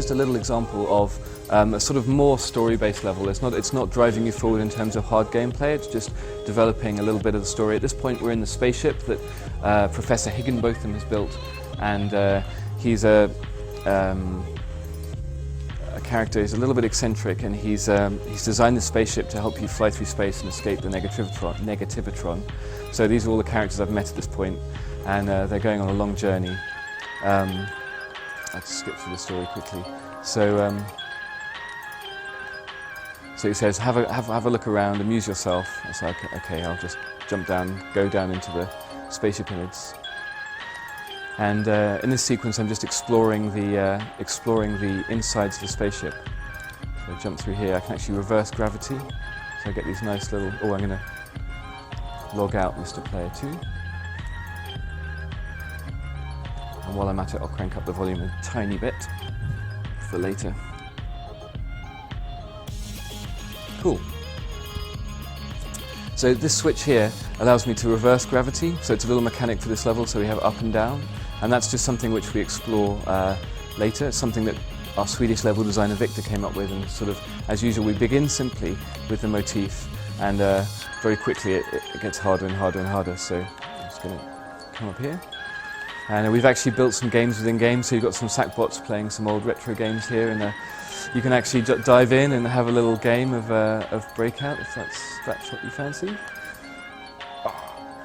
just a little example of a sort of more story-based level. It's not driving you forward in terms of hard gameplay, it's just developing a little bit of the story. At this point we're in the spaceship that Professor Higginbotham has built, and he's a character. He's a little bit eccentric, and he's designed the spaceship to help you fly through space and escape the Negativitron. So these are all the characters I've met at this point, and they're going on a long journey. I'll just skip through the story quickly. So he says, have a look around, amuse yourself. It's like, okay, I'll just go down into the spaceship image. And in this sequence, I'm just exploring the insides of the spaceship. So I jump through here. I can actually reverse gravity, so I get these nice little. Oh, I'm going to log out Mr. Player 2. And while I'm at it, I'll crank up the volume a tiny bit for later. Cool. So this switch here allows me to reverse gravity, so it's a little mechanic for this level, so we have up and down, and that's just something which we explore later. It's something that our Swedish level designer Victor came up with, and sort of, as usual, we begin simply with the motif, and very quickly it gets harder and harder and harder. So I'm just going to come up here. And we've actually built some games within games, so you've got some Sackbots playing some old retro games here, and you can actually dive in and have a little game of Breakout, if that's what you fancy.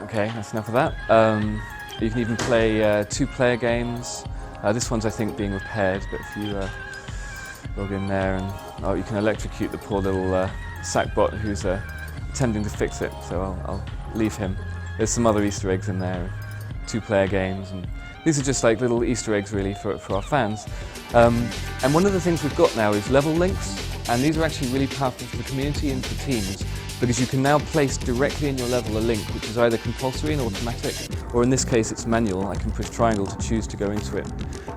Okay, that's enough of that. You can even play two-player games. This one's, I think, being repaired, but if you log in there, and you can electrocute the poor little Sackbot who's attempting to fix it, so I'll leave him. There's some other Easter eggs in there. Two-player games, and these are just like little Easter eggs really for our fans. And one of the things we've got now is level links, and these are actually really powerful for the community and for teams, because you can now place directly in your level a link which is either compulsory and automatic, or in this case it's manual. I can push triangle to choose to go into it.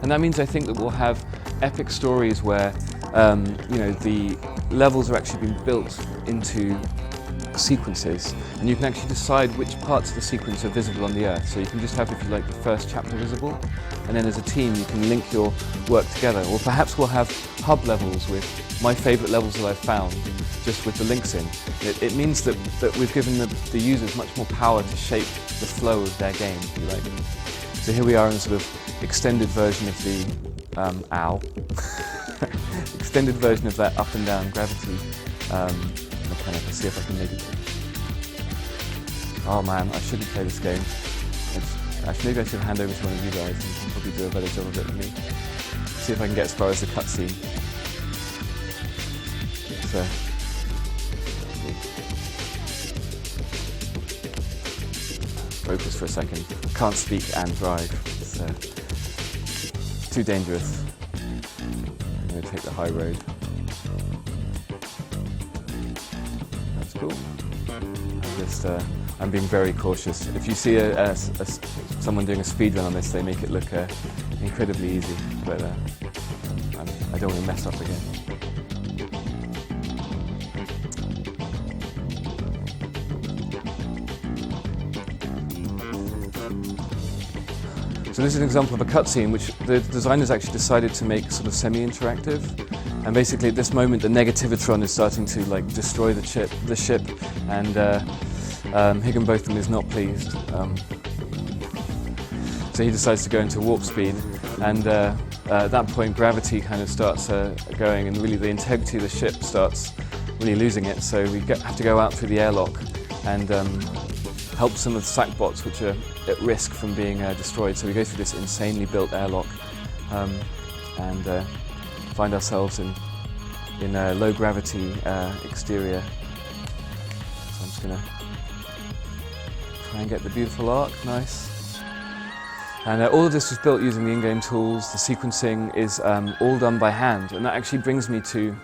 And that means I think that we'll have epic stories where the levels are actually being built into sequences, and you can actually decide which parts of the sequence are visible on the Earth. So you can just have, if you like, the first chapter visible, and then as a team you can link your work together. Or perhaps we'll have hub levels with my favourite levels that I've found, just with the links in. It means that we've given the users much more power to shape the flow of their game, if you like. So here we are in a sort of extended version of the extended version of that up and down gravity mechanic. Let's see if I can make it. Oh man, I shouldn't play this game. Actually, maybe I should hand over to one of you guys, and you can probably do a better job of it than me. See if I can get as far as the cutscene. So, focus for a second. Can't speak and drive. It's too dangerous. I'm going to take the high road. That's cool. I'm being very cautious. If you see someone doing a speed run on this, they make it look incredibly easy, but I don't want to mess up again. So this is an example of a cutscene which the designers actually decided to make sort of semi-interactive. And basically at this moment the Negativitron is starting to destroy the ship, and Higginbotham is not pleased. So he decides to go into warp speed, and at that point gravity kind of starts going, and really the integrity of the ship starts really losing it. So we have to go out through the airlock and help some of the Sackbots which are at risk from being destroyed. So we go through this insanely built airlock and find ourselves in a low gravity exterior. So I'm just going to try and get the beautiful arc, nice. And all of this was built using the in-game tools. The sequencing is all done by hand, and that actually brings me to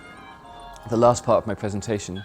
the last part of my presentation,